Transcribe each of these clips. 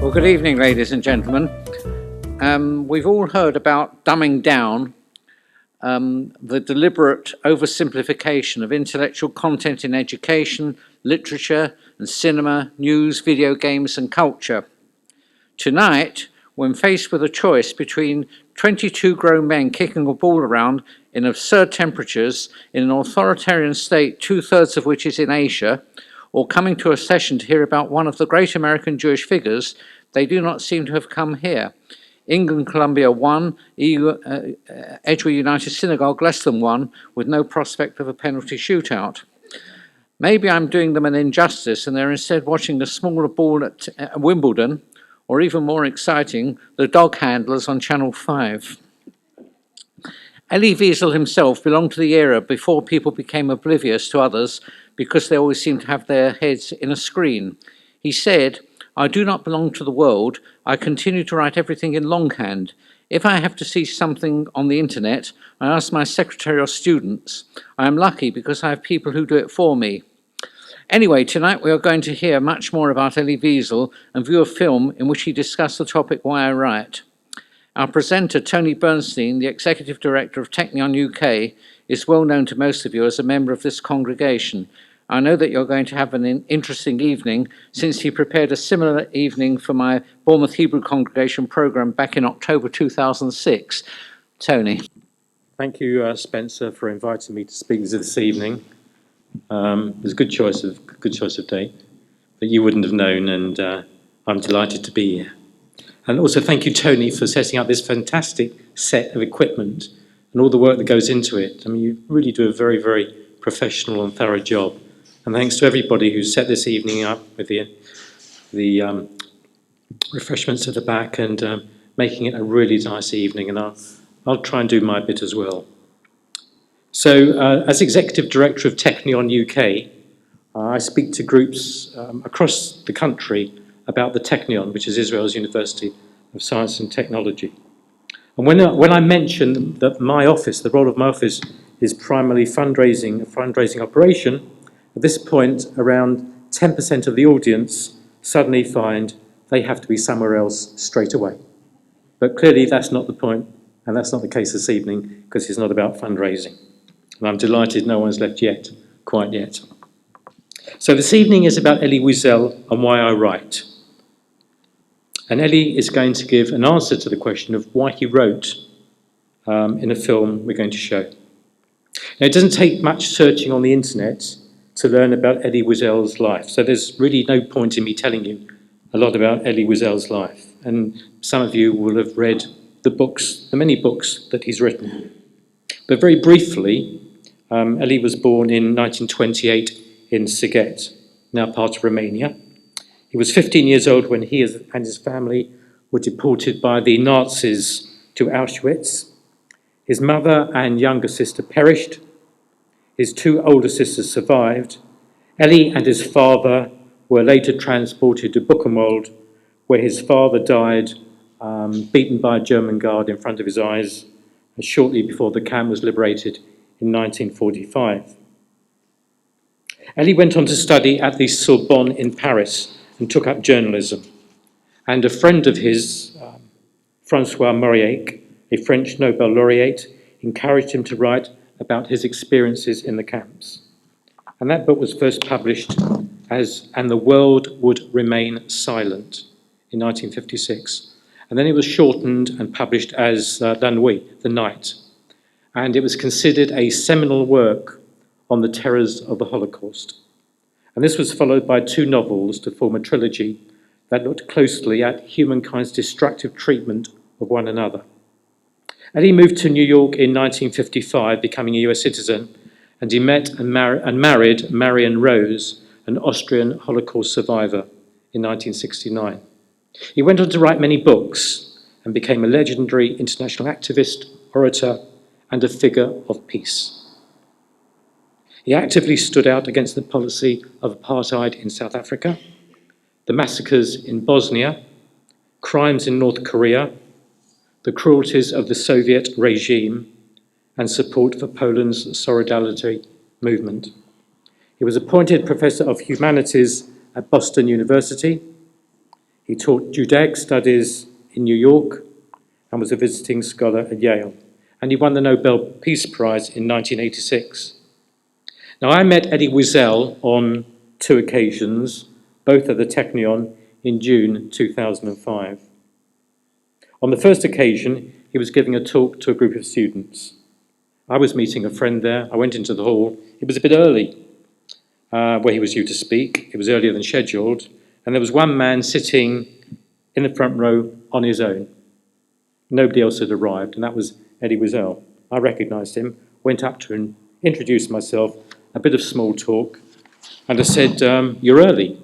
Well, good evening, ladies and gentlemen. We've all heard about dumbing down, the deliberate oversimplification of intellectual content in education, literature and cinema, news, video games and culture. Tonight, when faced with a choice between 22 grown men kicking a ball around in absurd temperatures in an authoritarian state, 2/3 of which is in Asia, or coming to a session to hear about one of the great American Jewish figures, they do not seem to have come here. England, Colombia 1, Edgware United Synagogue less than 1, with no prospect of a penalty shootout. Maybe I'm doing them an injustice and they're instead watching the smaller ball at Wimbledon, or even more exciting, the dog handlers on Channel 5. Elie Weisel himself belonged to the era before people became oblivious to others because they always seemed to have their heads in a screen. He said, "I do not belong to the world. I continue to write everything in longhand. If I have to see something on the internet, I ask my secretary or students. I am lucky because I have people who do it for me." Anyway, tonight we are going to hear much more about Elie Weisel and view a film in which he discussed the topic Why I Write. Our presenter, Tony Bernstein, the Executive Director of Technion UK, is well known to most of you as a member of this congregation. I know that you're going to have an interesting evening, since he prepared a similar evening for my Bournemouth Hebrew congregation programme back in October 2006. Tony. Thank you, Spencer, for inviting me to speak this evening. It was a good choice of date that you wouldn't have known, and I'm delighted to be here. And also thank you, Tony, for setting up this fantastic set of equipment and all the work that goes into it. I mean, you really do a very, very professional and thorough job. And thanks to everybody who set this evening up with the refreshments at the back and making it a really nice evening. And I'll try and do my bit as well. So, as Executive Director of Technion UK, I speak to groups across the country about the Technion, which is Israel's University of Science and Technology. And when I mention that my office, the role of my office, is primarily a fundraising operation, at this point, around 10% of the audience suddenly find they have to be somewhere else straight away. But clearly that's not the point, and that's not the case this evening, because it's not about fundraising. And I'm delighted no one's left yet, quite yet. So this evening is about Elie Weisel and why I write. And Elie is going to give an answer to the question of why he wrote in a film we're going to show. Now, it doesn't take much searching on the internet to learn about Elie Weisel's life. So there's really no point in me telling you a lot about Elie Weisel's life. And some of you will have read the many books that he's written. But very briefly, Elie was born in 1928 in Sighet, now part of Romania. He was 15 years old when he and his family were deported by the Nazis to Auschwitz. His mother and younger sister perished. His two older sisters survived. Elie and his father were later transported to Buchenwald, where his father died, beaten by a German guard in front of his eyes, shortly before the camp was liberated in 1945. Elie went on to study at the Sorbonne in Paris and took up journalism. And a friend of his, François Mauriac, a French Nobel laureate, encouraged him to write about his experiences in the camps. And that book was first published as And the World Would Remain Silent in 1956. And then it was shortened and published as La Nuit, The Night. And it was considered a seminal work on the terrors of the Holocaust. And this was followed by two novels to form a trilogy that looked closely at humankind's destructive treatment of one another. Elie moved to New York in 1955, becoming a US citizen, and he met and married Marion Rose, an Austrian Holocaust survivor, in 1969. He went on to write many books and became a legendary international activist, orator, and a figure of peace. He actively stood out against the policy of apartheid in South Africa, the massacres in Bosnia, crimes in North Korea, the cruelties of the Soviet regime, and support for Poland's solidarity movement. He was appointed Professor of Humanities at Boston University. He taught Judaic studies in New York and was a visiting scholar at Yale. And he won the Nobel Peace Prize in 1986. Now, I met Elie Weisel on 2 occasions, both at the Technion in June 2005. On the first occasion, he was giving a talk to a group of students. I was meeting a friend there. I went into the hall. It was a bit early where he was due to speak. It was earlier than scheduled. And there was one man sitting in the front row on his own. Nobody else had arrived, and that was Elie Weisel. I recognised him, went up to him, introduced myself, a bit of small talk, and I said, "You're early."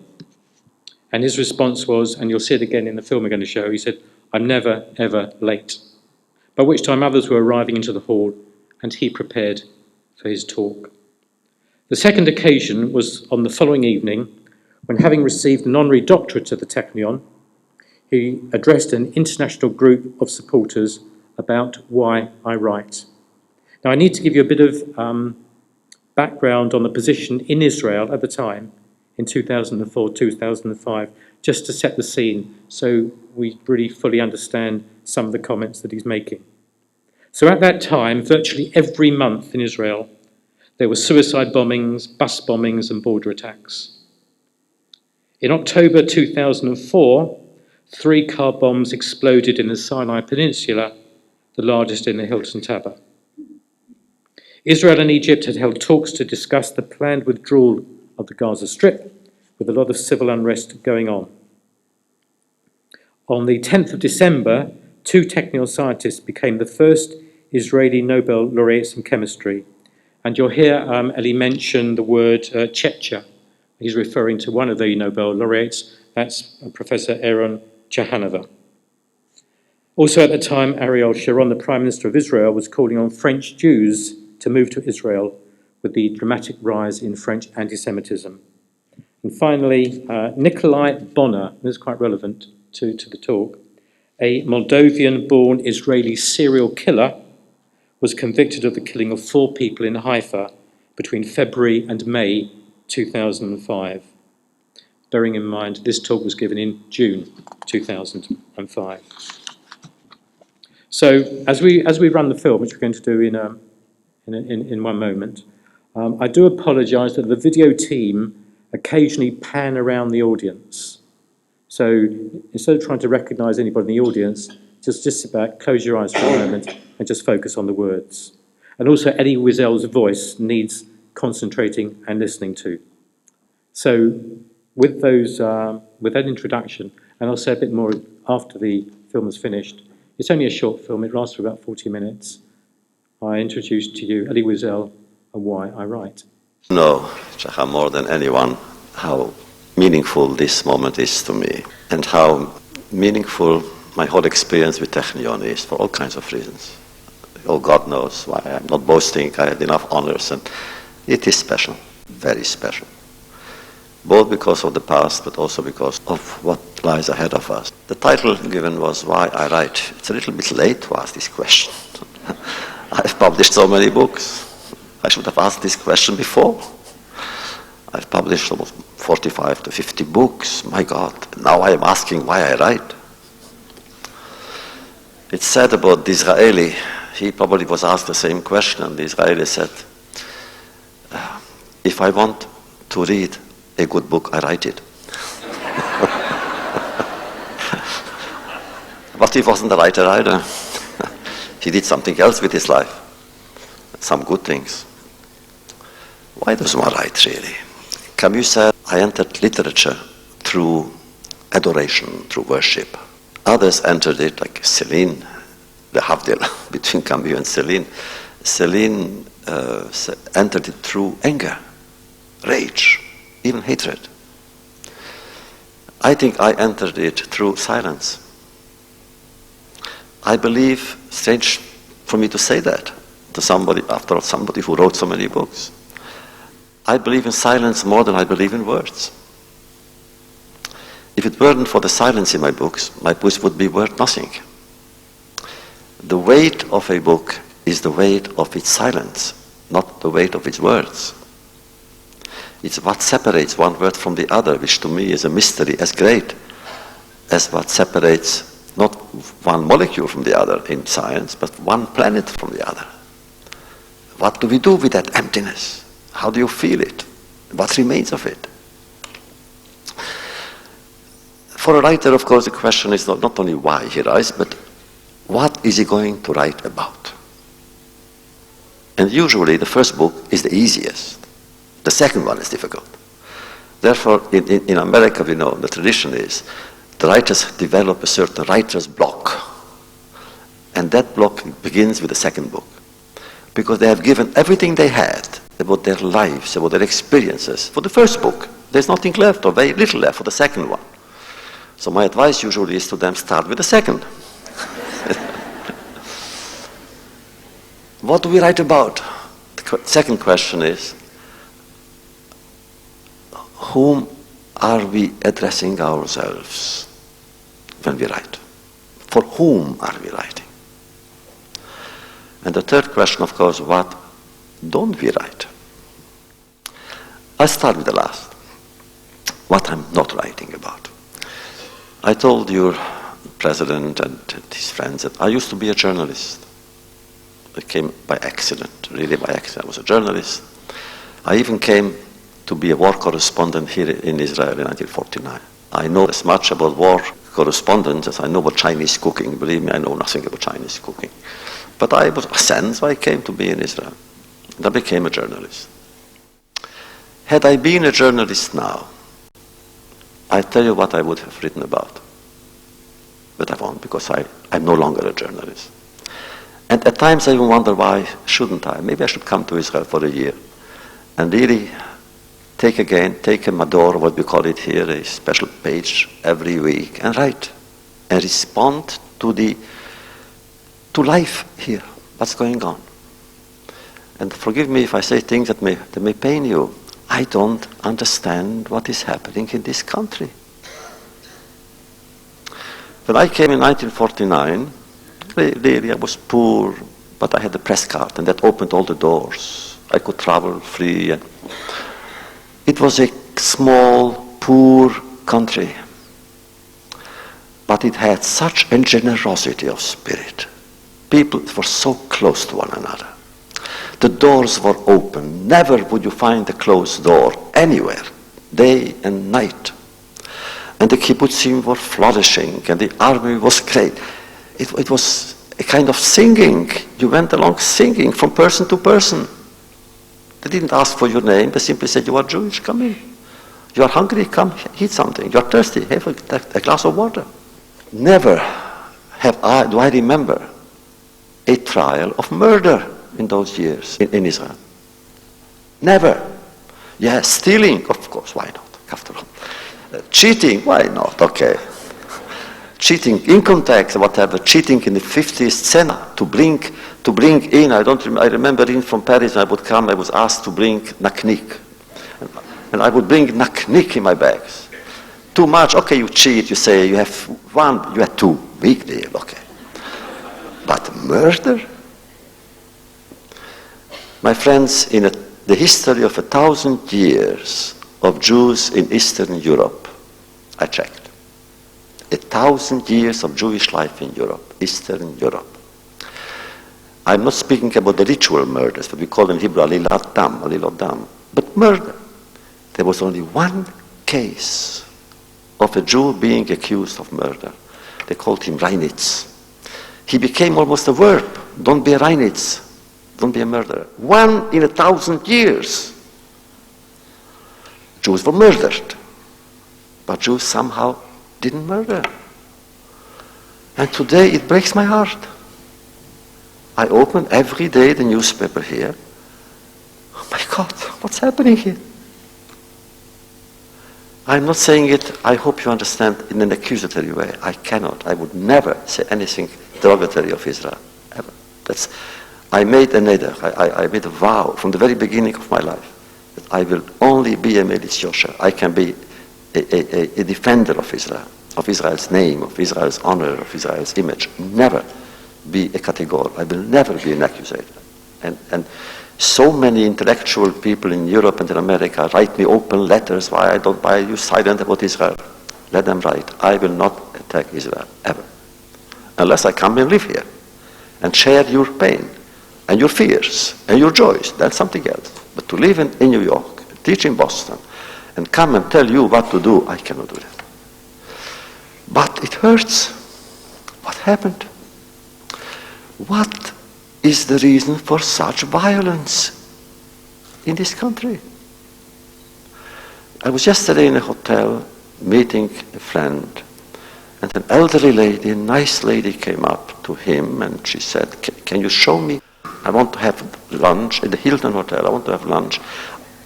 And his response was, and you'll see it again in the film we're going to show, he said, "I'm never, ever late." By which time others were arriving into the hall, and he prepared for his talk. The second occasion was on the following evening, when, having received an honorary doctorate at the Technion, he addressed an international group of supporters about why I write. Now, I need to give you a bit of background on the position in Israel at the time, in 2004, 2005, just to set the scene so we really fully understand some of the comments that he's making. So at that time, virtually every month in Israel, there were suicide bombings, bus bombings, and border attacks. In October 2004, 3 car bombs exploded in the Sinai Peninsula, the largest in the Hilton Tabor. Israel and Egypt had held talks to discuss the planned withdrawal of the Gaza Strip, with a lot of civil unrest going on. On the 10th of December, 2 Technion scientists became the first Israeli Nobel laureates in chemistry. And you'll hear Elie mention the word Chechnya. He's referring to one of the Nobel laureates, that's Professor Aaron Chahanova. Also at the time, Ariel Sharon, the Prime Minister of Israel, was calling on French Jews to move to Israel with the dramatic rise in French anti-Semitism. And finally, Nikolai Bonner, this is quite relevant to the talk, a Moldovan-born Israeli serial killer, was convicted of the killing of 4 people in Haifa between February and May 2005. Bearing in mind, this talk was given in June 2005. So, as we run the film, which we're going to do in one moment, I do apologise that the video team occasionally pan around the audience. So, instead of trying to recognise anybody in the audience, just sit back, close your eyes for a moment, and just focus on the words. And also, Elie Weisel's voice needs concentrating and listening to. So, with that introduction, and I'll say a bit more after the film is finished. It's only a short film, it lasts for about 40 minutes. I introduce to you Elie Weisel and why I write. No, Chacha, more than anyone, how meaningful this moment is to me, and how meaningful my whole experience with Technion is, for all kinds of reasons. Oh, God knows why. I'm not boasting, I had enough honors, and it is special, very special. Both because of the past, but also because of what lies ahead of us. The title given was Why I Write. It's a little bit late to ask this question. I've published so many books. I should have asked this question before. I've published almost 45 to 50 books. My God, now I am asking why I write. It's said about the Israeli, he probably was asked the same question, and the Israeli said, if I want to read a good book, I write it. But he wasn't a writer either. He did something else with his life, some good things. Why does one write, really? Camus said, I entered literature through adoration, through worship. Others entered it, like Céline, the Havdil between Camus and Céline. Céline entered it through anger, rage, even hatred. I think I entered it through silence. I believe, strange for me to say that to somebody, after all, somebody who wrote so many books. I believe in silence more than I believe in words. If it weren't for the silence in my books would be worth nothing. The weight of a book is the weight of its silence, not the weight of its words. It's what separates one word from the other, which to me is a mystery as great as what separates not one molecule from the other in science, but one planet from the other. What do we do with that emptiness? How do you feel it? What remains of it? For a writer, of course, the question is not only why he writes, but what is he going to write about? And usually the first book is the easiest. The second one is difficult. Therefore, in America, we know the tradition is the writers develop a certain writer's block. And that block begins with the second book. Because they have given everything they had about their lives, about their experiences for the first book. There's nothing left, or very little left for the second one. So my advice usually is to them, start with the second. What do we write about? The second question is, whom are we addressing ourselves when we write? For whom are we writing? And the third question, of course, what don't we write? I'll start with the last. What I'm not writing about. I told your president and his friends that I used to be a journalist. I came by accident, really by accident. I was a journalist. I even came to be a war correspondent here in Israel in 1949. I know as much about war correspondence as I know about Chinese cooking. Believe me, I know nothing about Chinese cooking. But I was sent, so I came to be in Israel. And I became a journalist. Had I been a journalist now, I tell you what I would have written about. But I won't, because I'm no longer a journalist. And at times I even wonder, why shouldn't I? Maybe I should come to Israel for a year and really take a mador, what we call it here, a special page every week, and write and respond to life here, what's going on. And forgive me if I say things that may pain you. I don't understand what is happening in this country. When I came in 1949, really I was poor, but I had the press card, and that opened all the doors. I could travel free. It was a small, poor country, but it had such a generosity of spirit. People were so close to one another. The doors were open. Never would you find a closed door anywhere, day and night. And the kibbutzim were flourishing, and the army was great. It was a kind of singing. You went along singing from person to person. They didn't ask for your name. They simply said, you are Jewish, come in. You are hungry, come eat something. You are thirsty, have a glass of water. Never do I remember a trial of murder in those years in Israel. Never. Yeah, stealing, of course, why not? After all. Cheating, why not? Okay. Cheating, income tax, whatever. Cheating in the 50th Senate to bring in. I remember in from Paris. I was asked to bring naknik, and I would bring naknik in my bags. Too much. Okay, you cheat. You say you have one. You had two. Big deal. Okay. But murder. My friends, in the history of 1,000 years of Jews in Eastern Europe, I checked. 1,000 years of Jewish life in Europe, Eastern Europe. I'm not speaking about the ritual murders, what we call in Hebrew alilot dam, but murder. There was only one case of a Jew being accused of murder. They called him Reinitz. He became almost a verb. Don't be a Reinitz. Don't be a murderer. One in 1,000 years. Jews were murdered. But Jews somehow didn't murder. And today it breaks my heart. I open every day the newspaper here. Oh my God, what's happening here? I'm not saying it, I hope you understand, in an accusatory way. I cannot. I would never say anything derogatory of Israel. Ever. I made a neder. I made a vow from the very beginning of my life that I will only be a Melis Yosher. I can be a defender of Israel, of Israel's name, of Israel's honor, of Israel's image. Never be a category. I will never be an accusator. And so many intellectual people in Europe and in America write me open letters. Why are you silent about Israel? Let them write. I will not attack Israel, ever. Unless I come and live here and share your pain and your fears and your joys. That's something else. But to live in New York, teach in Boston, and come and tell you what to do, I cannot do that. But it hurts. What happened? What is the reason for such violence in this country? I was yesterday in a hotel meeting a friend, and an elderly lady, a nice lady, came up to him and she said, can you show me, I want to have lunch at the Hilton Hotel, I want to have lunch.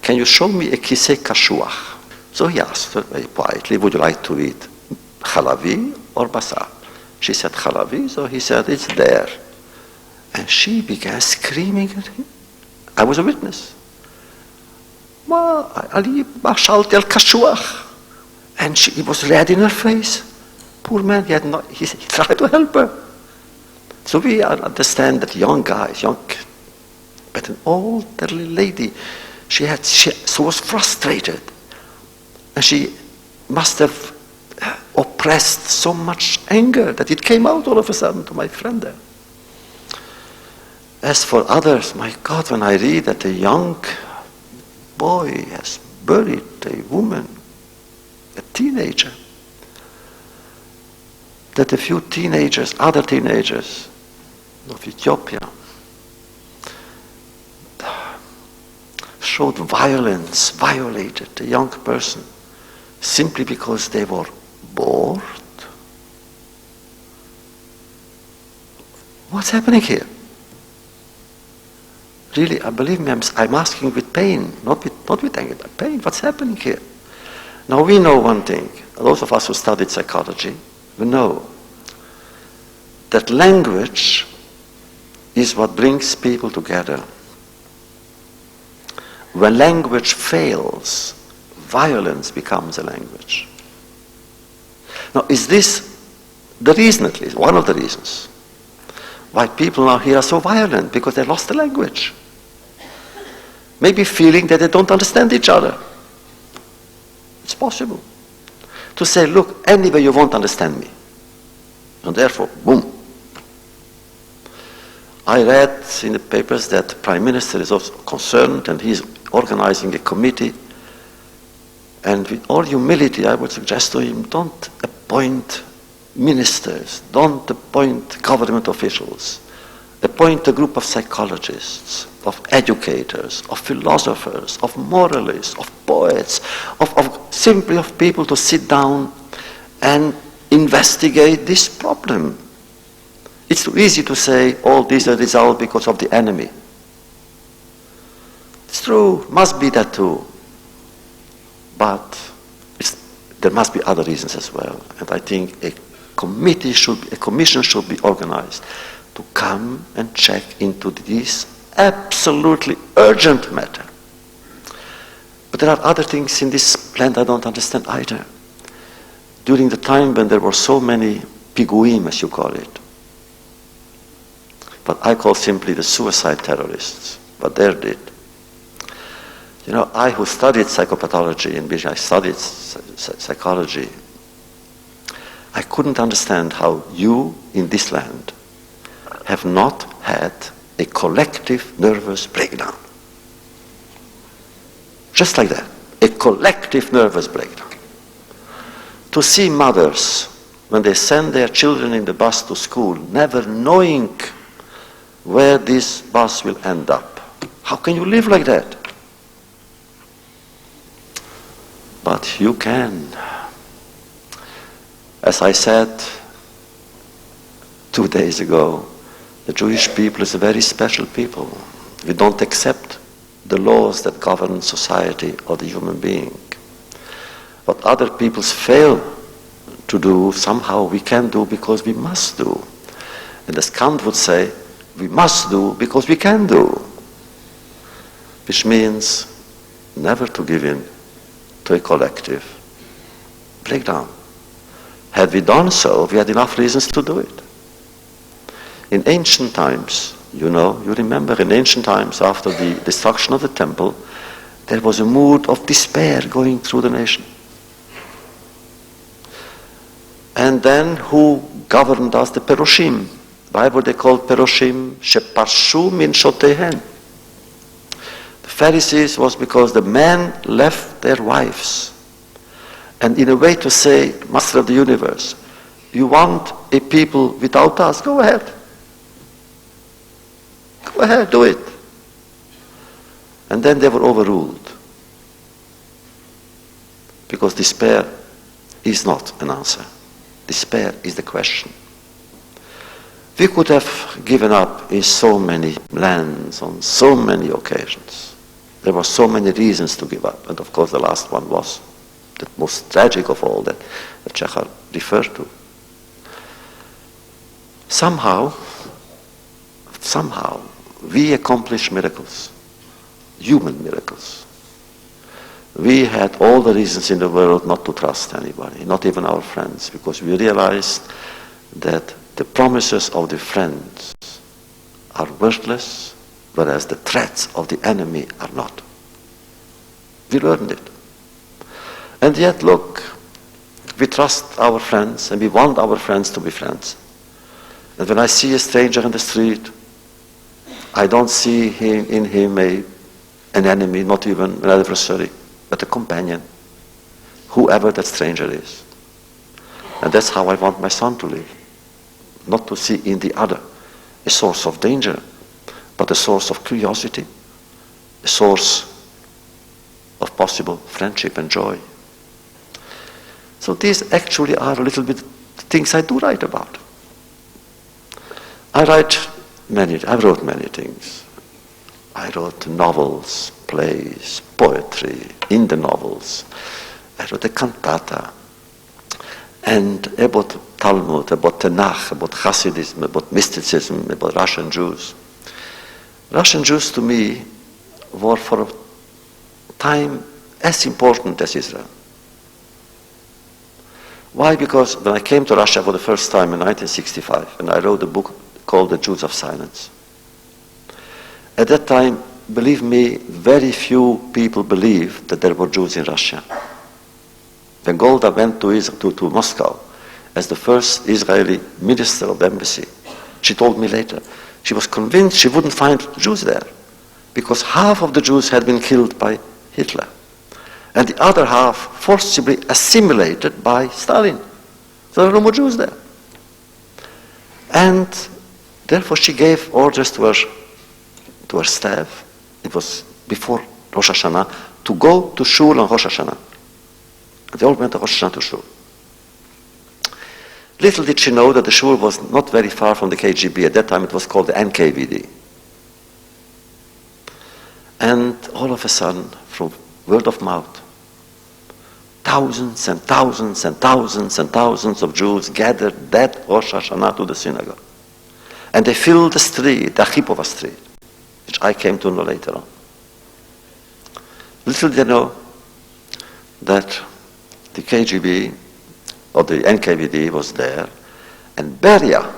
Can you show me a kisei kashuach? So he asked her very quietly, would you like to eat halavi or basar? She said halavi, so he said, it's there. And she began screaming at him. I was a witness. Ali Mashalti al kashuach. And he was red in her face. Poor man, he tried to help her. So we understand that young guys, but an elderly lady, she was frustrated. And she must have oppressed so much anger that it came out all of a sudden to my friend there. As for others, my God, when I read that a young boy has buried a woman, a teenager, that a few teenagers, other teenagers of Ethiopia, showed violence, violated a young person simply because they were bored. What's happening here? Really, believe me, I'm asking with pain, not with anger, but pain. What's happening here? Now we know one thing. Those of us who studied psychology, we know that language is what brings people together. When language fails, violence becomes a language. Now, is this the reason, at least, one of the reasons, why people now here are so violent? Because they lost the language. Maybe feeling that they don't understand each other. It's possible. To say, look, anyway you won't understand me. And therefore, boom. I read in the papers that the Prime Minister is also concerned and he's organizing a committee. And with all humility, I would suggest to him, don't appoint ministers, don't appoint government officials. Appoint a group of psychologists, of educators, of philosophers, of moralists, of poets, simply of people to sit down and investigate this problem. It's too easy to say all these are resolved because of the enemy. It's true, must be that too. But there must be other reasons as well. And I think a commission should be organized to come and check into this absolutely urgent matter. But there are other things in this plan I don't understand either. During the time when there were so many piguim, as you call it, but I call simply the suicide terrorists, what they did. You know, I who studied psychopathology, in which I studied psychology, I couldn't understand how you in this land have not had a collective nervous breakdown. Just like that, a collective nervous breakdown. To see mothers, when they send their children in the bus to school, never knowing where this bus will end up. How can you live like that? But you can. As I said 2 days ago, the Jewish people is a very special people. We don't accept the laws that govern society or the human being. What other peoples fail to do, somehow we can do because we must do. And as Kant would say, we must do because we can do. Which means never to give in to a collective breakdown. Had we done so, we had enough reasons to do it. In ancient times, you remember in ancient times after the destruction of the temple, there was a mood of despair going through the nation. And then who governed us? The Peroshim. Why were they called Peroshim? Sheparshu min shotehen. The Pharisees was because the men left their wives. And in a way to say, Master of the universe, you want a people without us? Go ahead. Go ahead, do it. And then they were overruled. Because despair is not an answer. Despair is the question. We could have given up in so many lands, on so many occasions. There were so many reasons to give up. And of course the last one was the most tragic of all that Chechar referred to. Somehow, we accomplish miracles, human miracles. We had all the reasons in the world not to trust anybody, not even our friends, because we realized that the promises of the friends are worthless, whereas the threats of the enemy are not. We learned it. And yet, look, we trust our friends and we want our friends to be friends. And when I see a stranger in the street, I don't see in him an enemy, not even an adversary, but a companion, whoever that stranger is. And that's how I want my son to live. Not to see in the other a source of danger, but a source of curiosity, a source of possible friendship and joy. So these actually are a little bit things I do write about. I wrote many things. I wrote novels, plays, poetry, in the novels. I wrote a cantata. And about Talmud, about Tanakh, about Hasidism, about mysticism, about Russian Jews. Russian Jews to me were for a time as important as Israel. Why? Because when I came to Russia for the first time in 1965, and I wrote a book called The Jews of Silence. At that time, believe me, very few people believed that there were Jews in Russia. When Golda went to Moscow as the first Israeli minister of the embassy, she told me later, she was convinced she wouldn't find Jews there because half of the Jews had been killed by Hitler and the other half forcibly assimilated by Stalin. So there are no more Jews there. And therefore she gave orders to her staff, it was before Rosh Hashanah, to go to Shul on Rosh Hashanah. They all went to Rosh Hashanah to Shul. Little did she know that the Shul was not very far from the KGB. At that time it was called the NKVD. And all of a sudden, from word of mouth, thousands and thousands and thousands and thousands of Jews gathered that Rosh Hashanah to the synagogue. And they filled the street, the Archipova street, which I came to know later on. Little did they know that the KGB, or the NKVD was there, and Beria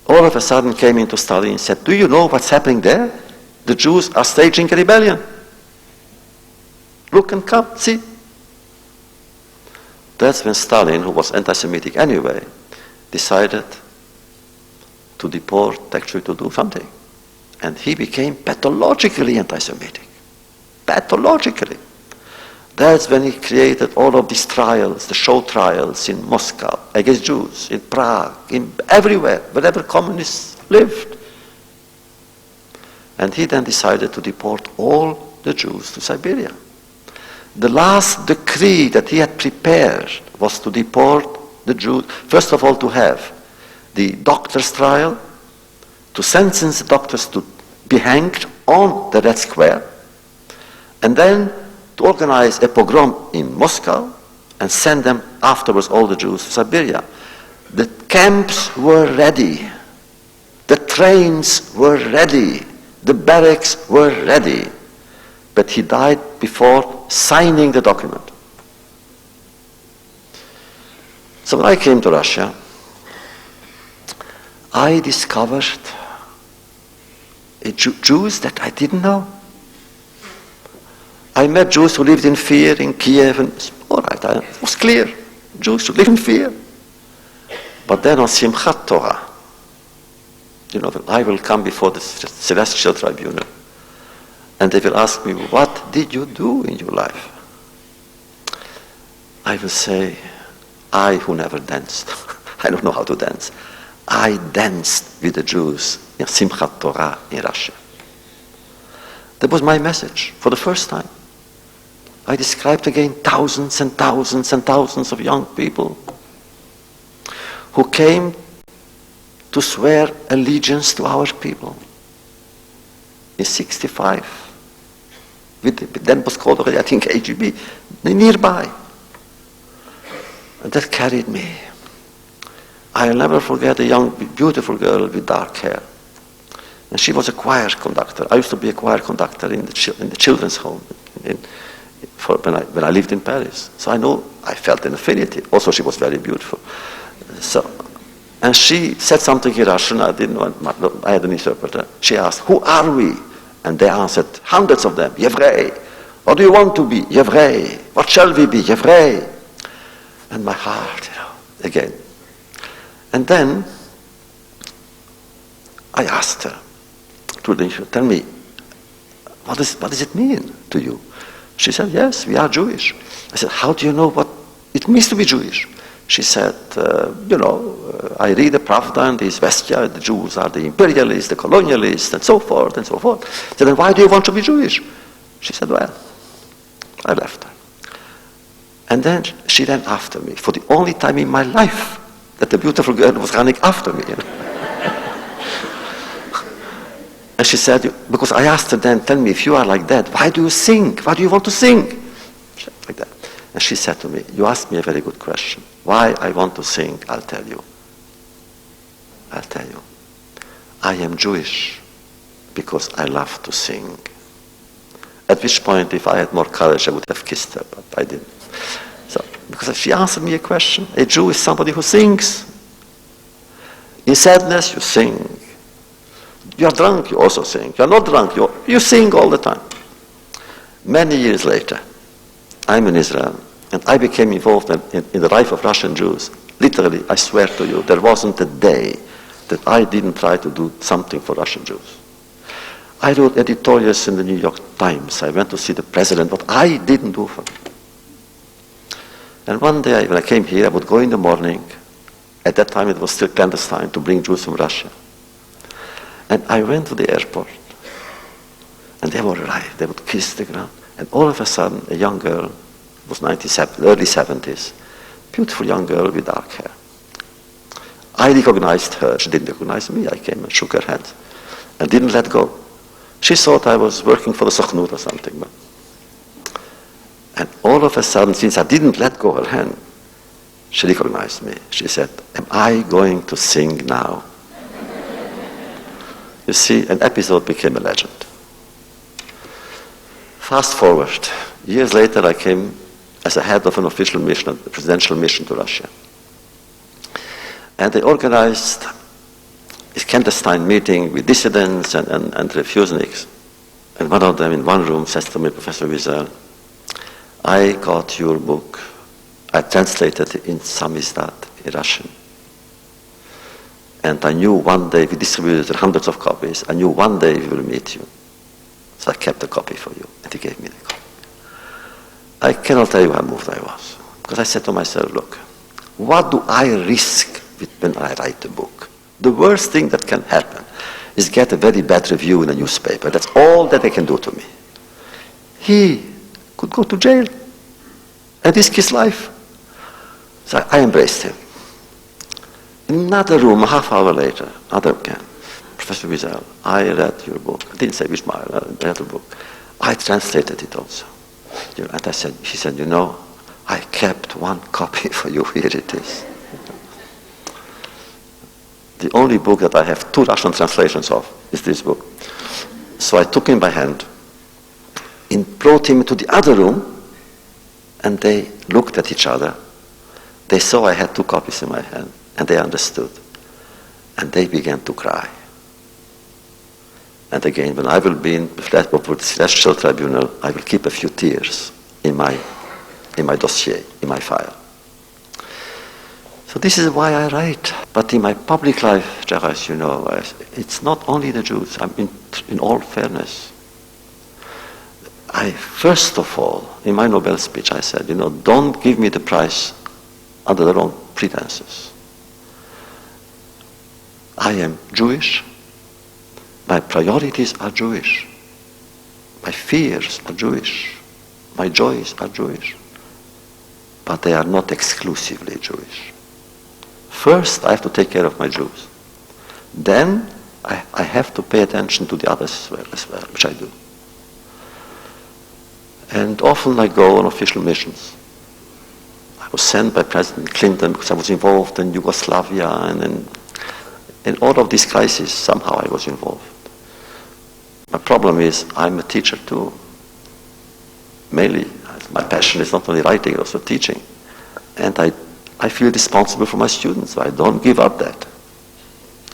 all of a sudden came into Stalin and said, do you know what's happening there? The Jews are staging a rebellion. Look and come, see. That's when Stalin, who was anti-Semitic anyway, decided to deport, actually to do something. And he became pathologically anti-Semitic. Pathologically. That's when he created all of these trials, the show trials in Moscow, against Jews, in Prague, in everywhere, wherever communists lived. And he then decided to deport all the Jews to Siberia. The last decree that he had prepared was to deport the Jews, first of all to have the doctors' trial, to sentence the doctors to be hanged on the Red Square, and then to organize a pogrom in Moscow and send them afterwards, all the Jews, to Siberia. The camps were ready. The trains were ready. The barracks were ready. But he died before signing the document. So when I came to Russia, I discovered Jews that I didn't know. I met Jews who lived in fear in Kiev, and all right, it was clear. Jews should live in fear. But then on Simchat Torah, I will come before the celestial tribunal, and they will ask me, what did you do in your life? I will say, I who never danced, I don't know how to dance, I danced with the Jews in Simchat Torah in Russia. That was my message for the first time. I described again thousands and thousands and thousands of young people who came to swear allegiance to our people. In 1965, then was called already, I think, AGB, nearby. And that carried me. I'll never forget a young, beautiful girl with dark hair. And she was a choir conductor. I used to be a choir conductor in the children's home when I lived in Paris. So I felt an affinity. Also, she was very beautiful. And she said something in Russian. I didn't know. I had an interpreter. She asked, "Who are we?" And they answered, hundreds of them, "Yevrei." "What do you want to be?" "Yevrei." "What shall we be?" "Yevrei." And my heart, again. And then I asked her, "Tell me, what does it mean to you?" She said, "Yes, we are Jewish." I said, "How do you know what it means to be Jewish?" She said, I read the Pravda and the Izvestia, the Jews are the imperialists, the colonialists, and so forth, and so forth. I said, "Then why do you want to be Jewish?" She said, "Well," I left her. And then she ran after me, for the only time in my life that the beautiful girl was running after me. And she said, because I asked her then, "Tell me, if you are like that, why do you sing? Why do you want to sing?" Like that. And she said to me, "You asked me a very good question. Why I want to sing, I'll tell you. I'll tell you. I am Jewish because I love to sing." At which point, if I had more courage, I would have kissed her, but I didn't. So, because she answered me a question. A Jew is somebody who sings. In sadness, you sing. You are drunk, you also sing. You are not drunk, you sing all the time. Many years later, I'm in Israel, and I became involved in the life of Russian Jews. Literally, I swear to you, there wasn't a day that I didn't try to do something for Russian Jews. I wrote editorials in the New York Times. I went to see the president, what I didn't do for him. And one day, when I came here, I would go in the morning. At that time, it was still clandestine to bring Jews from Russia. And I went to the airport, and they would arrive. They would kiss the ground. And all of a sudden, a young girl, was early 70s, beautiful young girl with dark hair. I recognized her. She didn't recognize me. I came and shook her hand and didn't let go. She thought I was working for the Sochnut or something. And all of a sudden, since I didn't let go her hand, she recognized me. She said, "Am I going to sing now?" You see, an episode became a legend. Fast forward. Years later, I came as a head of an official mission, a presidential mission to Russia. And they organized a clandestine meeting with dissidents and refuseniks. And one of them in one room says to me, "Professor Weisel, I got your book. I translated it in samizdat, in Russian. And I knew one day, we distributed hundreds of copies, I knew one day we will meet you. So I kept a copy for you." And he gave me the copy. I cannot tell you how moved I was. Because I said to myself, look, what do I risk when I write a book? The worst thing that can happen is get a very bad review in a newspaper. That's all that they can do to me. He could go to jail and risk his life. So I embraced him. In another room, a half hour later, another again, "Professor Weisel, I read your book." I didn't say which one, I read the book. I translated it also. And he said, I kept one copy for you, here it is. The only book that I have 2 Russian translations of is this book. So I took him by hand and brought him to the other room, and they looked at each other. They saw I had 2 copies in my hand, and they understood. And they began to cry. And again, when I will be before the Celestial Tribunal, I will keep a few tears in my dossier, in my file. So this is why I write. But in my public life, as you know, it's not only the Jews. In all fairness, first of all, in my Nobel speech, I said, don't give me the prize under the wrong pretenses. I am Jewish. My priorities are Jewish. My fears are Jewish. My joys are Jewish. But they are not exclusively Jewish. First, I have to take care of my Jews. Then, I have to pay attention to the others as well, which I do. And often I go on official missions. I was sent by President Clinton because I was involved in Yugoslavia, and in all of these crises, somehow I was involved. My problem is I'm a teacher too. Mainly, my passion is not only writing, also teaching. And I feel responsible for my students, so I don't give up that.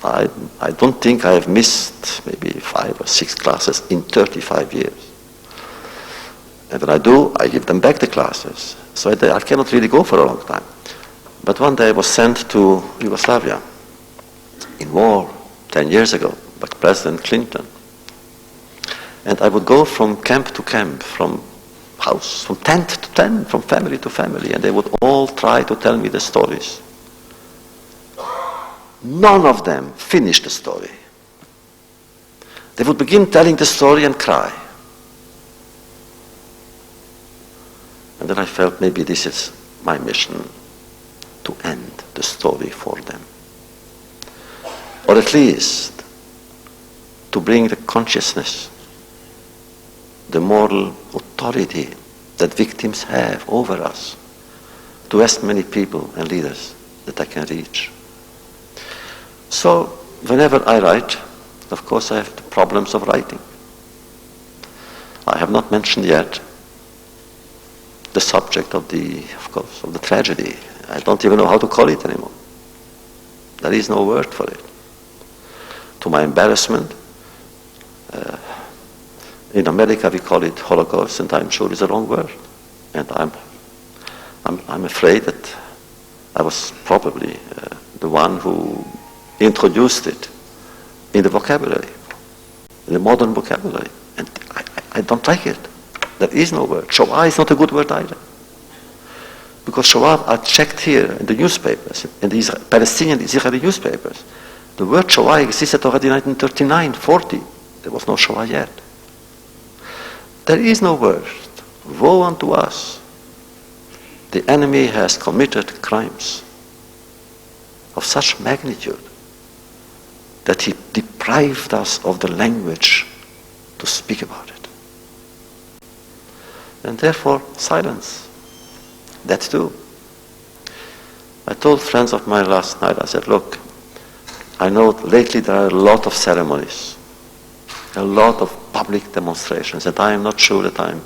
I don't think I have missed maybe 5 or 6 classes in 35 years. And when I do, I give them back the classes. So I cannot really go for a long time. But one day I was sent to Yugoslavia in war 10 years ago by President Clinton. And I would go from camp to camp, from house, from tent to tent, from family to family, and they would all try to tell me the stories. None of them finished the story. They would begin telling the story and cry. And then I felt maybe this is my mission, to end the story for them. Or at least to bring the consciousness, the moral authority that victims have over us to as many people and leaders that I can reach. So whenever I write, of course I have the problems of writing. I have not mentioned yet the subject of the tragedy. I don't even know how to call it anymore. There is no word for it. To my embarrassment, in America we call it Holocaust, and I'm sure it's a wrong word. And I'm afraid that I was probably the one who introduced it in the vocabulary, in the modern vocabulary. And I don't like it. There is no word. Shoah is not a good word either. Because Shoah, I checked here in the newspapers, in the Palestinian Israeli newspapers, the word Shoah existed already in 1939, 40. There was no Shoah yet. There is no word. Woe unto us. The enemy has committed crimes of such magnitude that he deprived us of the language to speak about it. And therefore, silence. That too. I told friends of mine last night, I said, look, I know lately there are a lot of ceremonies, a lot of public demonstrations, and I am not sure that I'm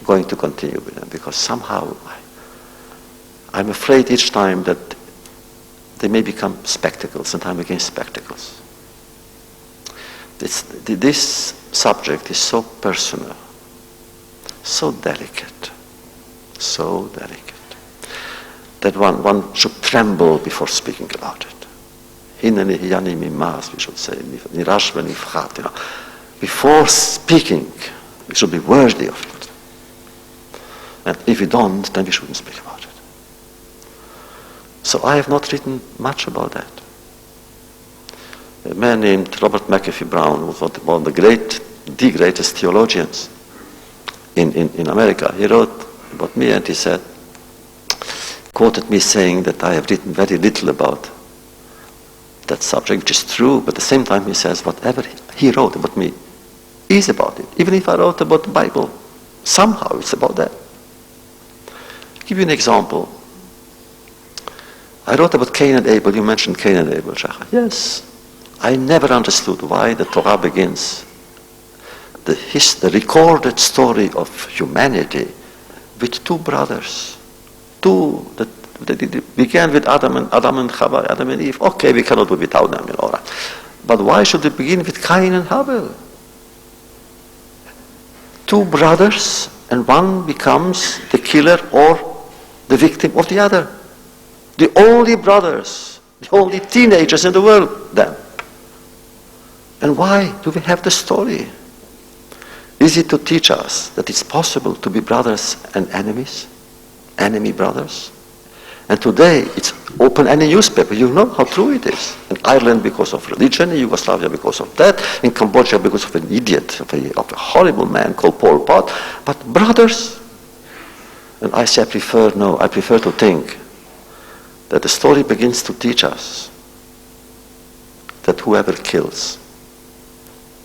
going to continue with them, because somehow I'm afraid each time that they may become spectacles, and I'm against spectacles. This subject is so personal, so delicate, that one should tremble before speaking about it. We should say, before speaking, we should be worthy of it. And if we don't, then we shouldn't speak about it. So I have not written much about that. A man named Robert McAfee Brown was one of the greatest theologians in America. He wrote about me, and he said, quoted me saying that I have written very little about that subject, which is true, but at the same time he says whatever he wrote about me is about it. Even if I wrote about the Bible, somehow it's about that. I'll give you an example. I wrote about Cain and Abel. You mentioned Cain and Abel, Shachar. Yes. I never understood why the Torah begins the recorded story of humanity with two brothers. That began with Adam and Chava, Adam and Eve. Okay, we cannot do without them, right? But why should it begin with Cain and Abel? Two brothers, and one becomes the killer or the victim of the other. The only brothers, the only teenagers in the world then. And why do we have the story? Is it to teach us that it's possible to be brothers and enemies? Enemy brothers? And today it's open any newspaper, you know how true it is. In Ireland because of religion, in Yugoslavia because of that, in Cambodia because of an idiot, of a horrible man called Pol Pot. But brothers, and I say I prefer to think that the story begins to teach us that whoever kills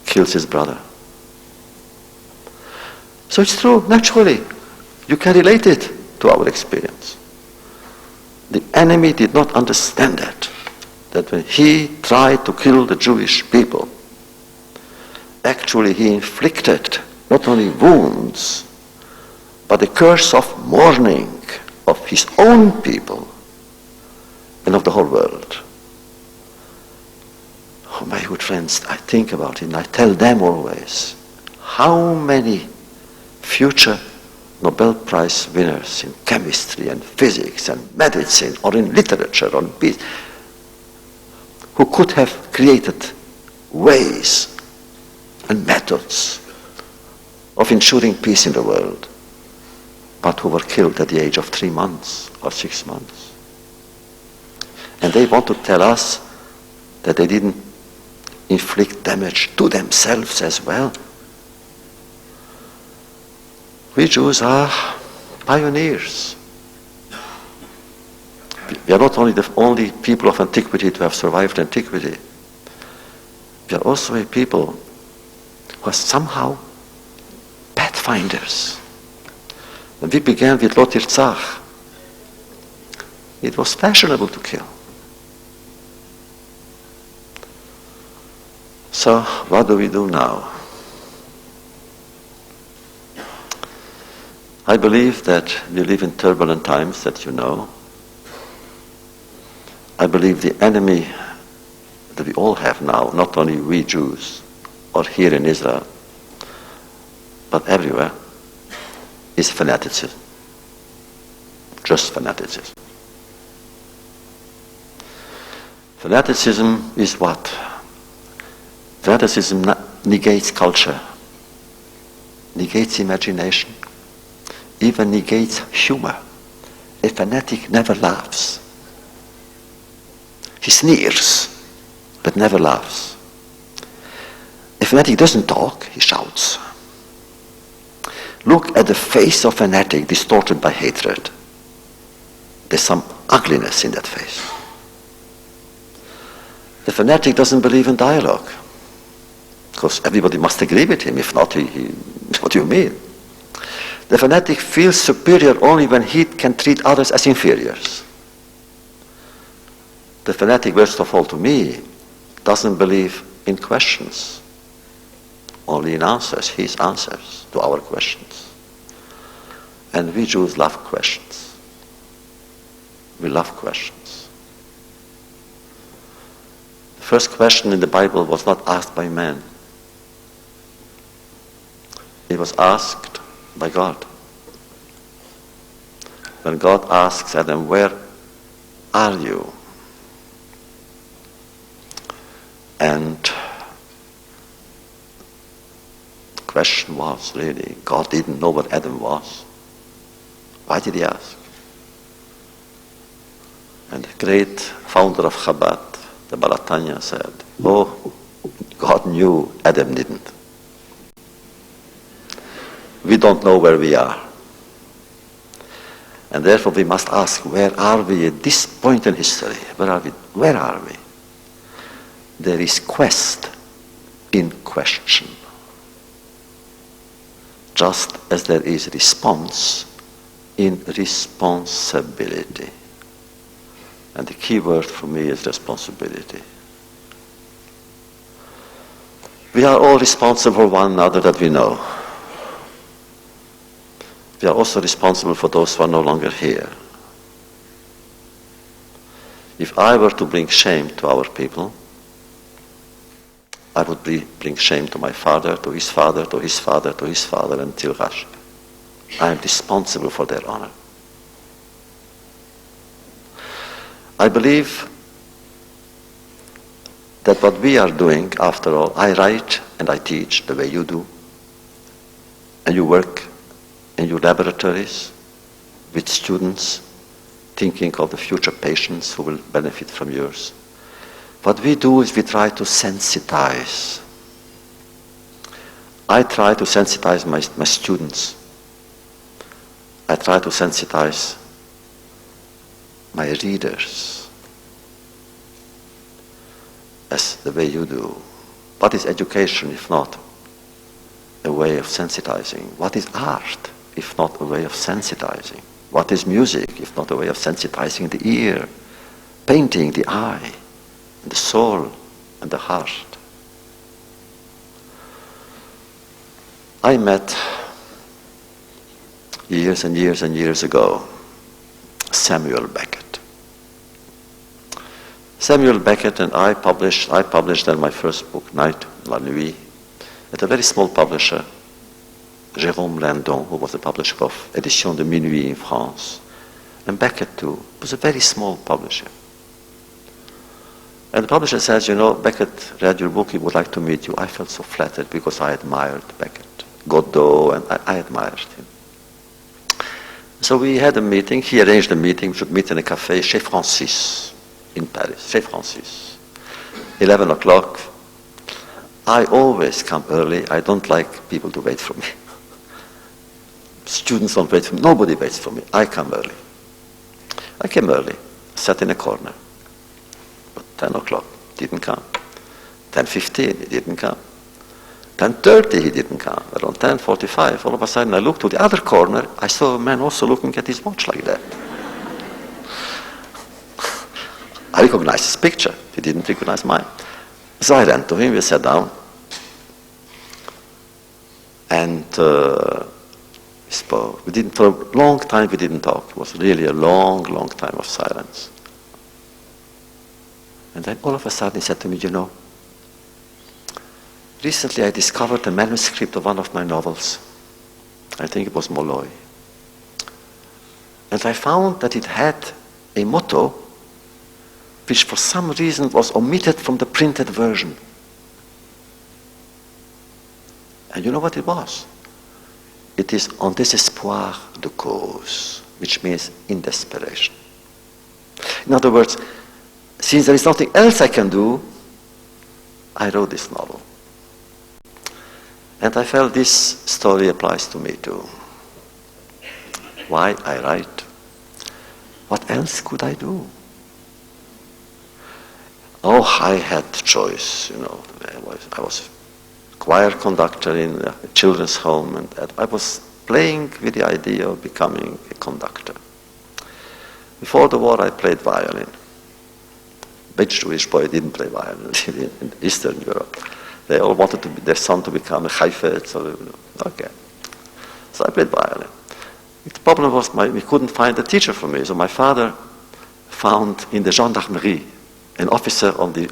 his brother. So it's true, naturally, you can relate it to our experience. The enemy did not understand that when he tried to kill the Jewish people, actually he inflicted not only wounds, but the curse of mourning of his own people and of the whole world. Oh, my good friends, I think about it and I tell them always, how many future Nobel Prize winners in chemistry and physics and medicine or in literature or in peace, who could have created ways and methods of ensuring peace in the world, but who were killed at the age of 3 months or 6 months. And they want to tell us that they didn't inflict damage to themselves as well. We Jews are pioneers. We are not only the only people of antiquity to have survived antiquity. We are also a people who are somehow pathfinders. When we began with Lo Tirtzach, it was fashionable to kill. So what do we do now? I believe that we live in turbulent times, that you know. I believe the enemy that we all have now, not only we Jews, or here in Israel, but everywhere, is fanaticism. Just fanaticism. Fanaticism is what? Fanaticism negates culture, negates imagination, even negates humor. A fanatic never laughs. He sneers, but never laughs. A fanatic doesn't talk, he shouts. Look at the face of a fanatic distorted by hatred. There's some ugliness in that face. The fanatic doesn't believe in dialogue, because everybody must agree with him. If not, what do you mean? The fanatic feels superior only when he can treat others as inferiors. The fanatic, worst of all to me, doesn't believe in questions, only in answers, his answers to our questions. And we Jews love questions. We love questions. The first question in the Bible was not asked by man. It was asked by God. When God asks Adam, where are you? And the question was really, God didn't know what Adam was. Why did he ask? And the great founder of Chabad, the Balatanya, said, oh, God knew, Adam didn't. We don't know where we are. And therefore we must ask, where are we at this point in history? Where are we? Where are we? There is quest in question. Just as there is response in responsibility. And the key word for me is responsibility. We are all responsible for one another that we know. We are also responsible for those who are no longer here. If I were to bring shame to our people, I would bring shame to my father, to his father, to his father, to his father, until Rashi. I am responsible for their honor. I believe that what we are doing, after all, I write and I teach the way you do, and you work in your laboratories with students thinking of the future patients who will benefit from yours. What we do is we try to sensitize. I try to sensitize my students. I try to sensitize my readers as the way you do. What is education if not a way of sensitizing? What is art if not a way of sensitizing? What is music if not a way of sensitizing the ear, painting the eye, and the soul, and the heart? I met years and years and years ago Samuel Beckett. Samuel Beckett and I published then my first book, Night, La Nuit, at a very small publisher, Jérôme Lindon, who was the publisher of Éditions de Minuit in France. And Beckett too was a very small publisher. And the publisher says, you know, Beckett read your book, he would like to meet you. I felt so flattered because I admired Beckett, Godot, and I admired him. So we had a meeting, he arranged a meeting, we should meet in a cafe, Chez Francis, in Paris, Chez Francis. 11 o'clock. I always come early, I don't like people to wait for me. Students don't wait for me, nobody waits for me, I come early. I came early, sat in a corner. But 10 o'clock, didn't come. 10:15, he didn't come. 10:30, he didn't come. Around 10:45, all of a sudden I looked to the other corner, I saw a man also looking at his watch like that. I recognized his picture, he didn't recognize mine. So I ran to him, we sat down, and we spoke. For a long time we didn't talk. It was really a long, long time of silence. And then all of a sudden he said to me, you know, recently I discovered a manuscript of one of my novels. I think it was Molloy. And I found that it had a motto which for some reason was omitted from the printed version. And you know what it was? It is en désespoir de cause, which means in desperation. In other words, since there is nothing else I can do, I wrote this novel. And I felt this story applies to me too. Why I write? What else could I do? Oh, I had choice, you know. I was choir conductor in a children's home, and I was playing with the idea of becoming a conductor. Before the war, I played violin. Which Jewish boy didn't play violin in Eastern Europe? They all wanted their son to become a chayfetz, so okay. So I played violin. The problem was we couldn't find a teacher for me, so my father found in the gendarmerie an officer of the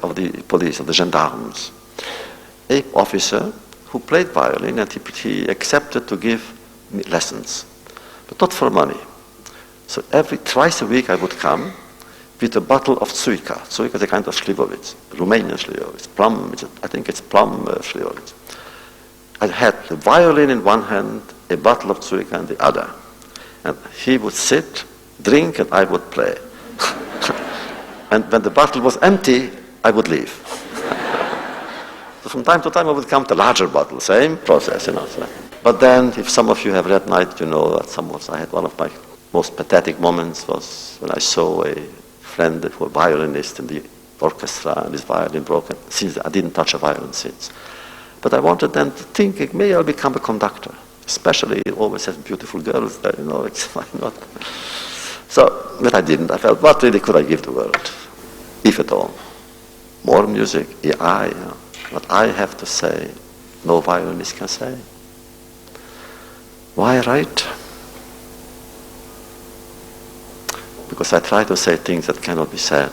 police, of the gendarmes, an officer who played violin, and he accepted to give me lessons, but not for money. So twice a week I would come with a bottle of Tsuika. Tsuika is a kind of Slivovitz, Romanian Slivovitz, I think it's plum Slivovitz. I had the violin in one hand, a bottle of Tsuika in the other. And he would sit, drink, and I would play. And when the bottle was empty, I would leave. So from time to time I would come to larger bottle, same process, you know. But then, if some of you have read Night, you know that I had one of my most pathetic moments was when I saw a friend who was a violinist in the orchestra and his violin broken. Since I didn't touch a violin since. But I wanted then to think, maybe I'll become a conductor. Especially, it always has beautiful girls there, you know, why not? So, but I didn't. I felt, what really could I give the world? If at all. More music, what I have to say, no violinist can say. Why write? Because I try to say things that cannot be said.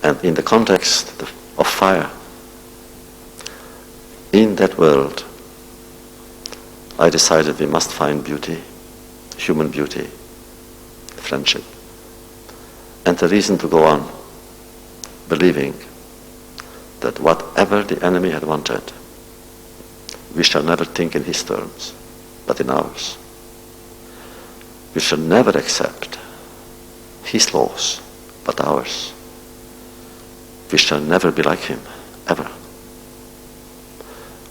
And in the context of fire, in that world, I decided we must find beauty, human beauty, friendship. and a reason to go on, believing that whatever the enemy had wanted, we shall never think in his terms, but in ours. We shall never accept his laws, but ours. We shall never be like him, ever.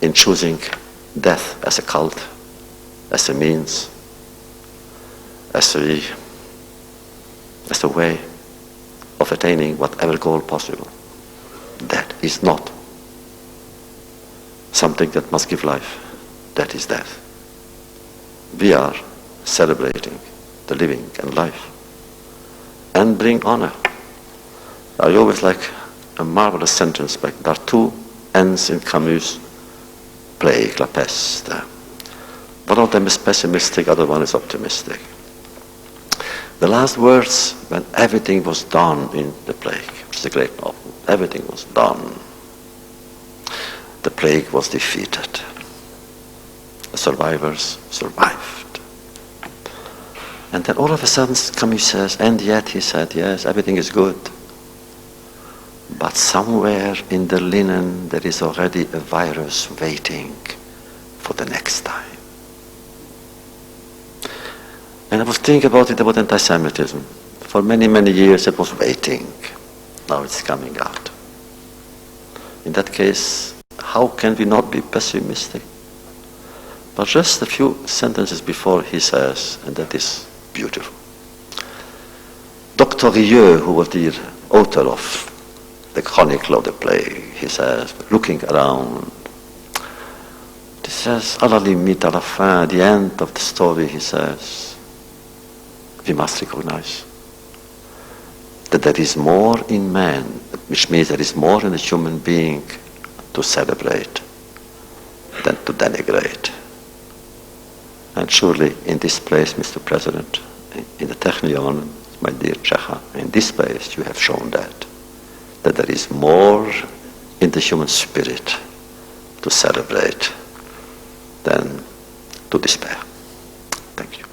In choosing death as a cult, as a means, as a way of attaining whatever goal possible. That is not something that must give life. That is death. We are celebrating the living and life and bring honor. I always like a marvelous sentence back. There are two ends in Camus' play, La Peste. One of them is pessimistic, the other one is optimistic. The last words, when everything was done in the plague, which is a great novel, everything was done. The plague was defeated. The survivors survived. And then all of a sudden Camus says, and yet he said, yes, everything is good. But somewhere in the linen there is already a virus waiting for the next time. And I was thinking about it, about anti-Semitism. For many, many years it was waiting. Now it's coming out. In that case, how can we not be pessimistic? But just a few sentences before he says, and that is beautiful. Dr. Rieu, who was the author of the Chronicle of the Plague, he says, looking around, he says, à la limite, à la fin, at the end of the story, he says, we must recognize that there is more in man, which means there is more in a human being to celebrate than to denigrate. And surely in this place, Mr. President, in the Technion, my dear Czecha, in this place you have shown that there is more in the human spirit to celebrate than to despair. Thank you.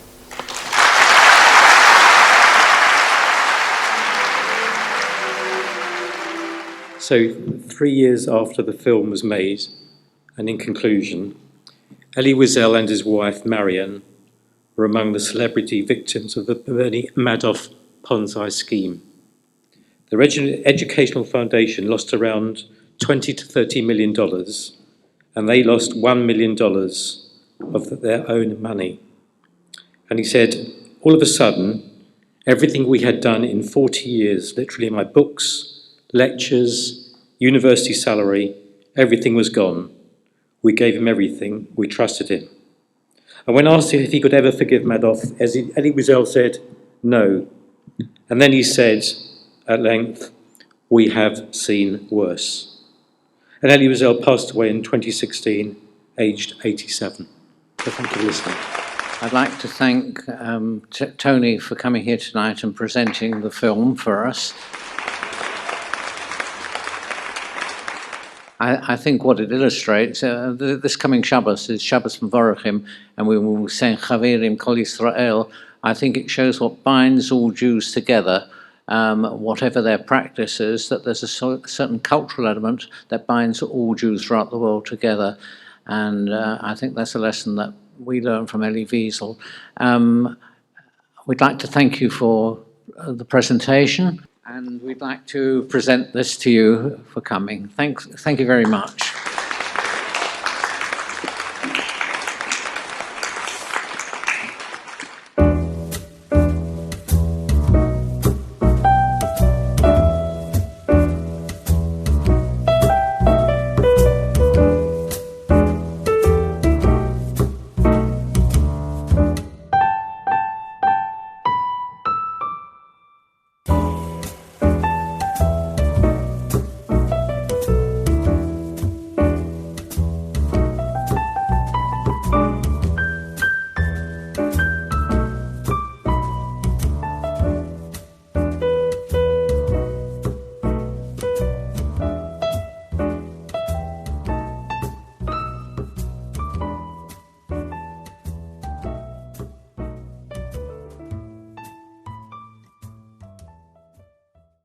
So 3 years after the film was made, and in conclusion, Elie Weisel and his wife Marianne were among the celebrity victims of the Bernie Madoff Ponzi scheme. The Educational Foundation lost around $20 to $30 million, and they lost $1 million of their own money. And he said, all of a sudden, everything we had done in 40 years, literally my books, lectures, university salary, everything was gone. We gave him everything. We trusted him. And when asked if he could ever forgive Madoff, Elie Weisel said, no. And then he said, at length, we have seen worse. And Elie Weisel passed away in 2016, aged 87. So thank you for listening. I'd like to thank Tony for coming here tonight and presenting the film for us. I think what it illustrates, this coming Shabbos is Shabbos Mvorachim, and we will sing Chavirim Kol Yisrael. I think it shows what binds all Jews together, whatever their practices, that there's a certain cultural element that binds all Jews throughout the world together. And I think that's a lesson that we learn from Elie Weisel. We'd like to thank you for the presentation, and we'd like to present this to you for coming. Thank you very much.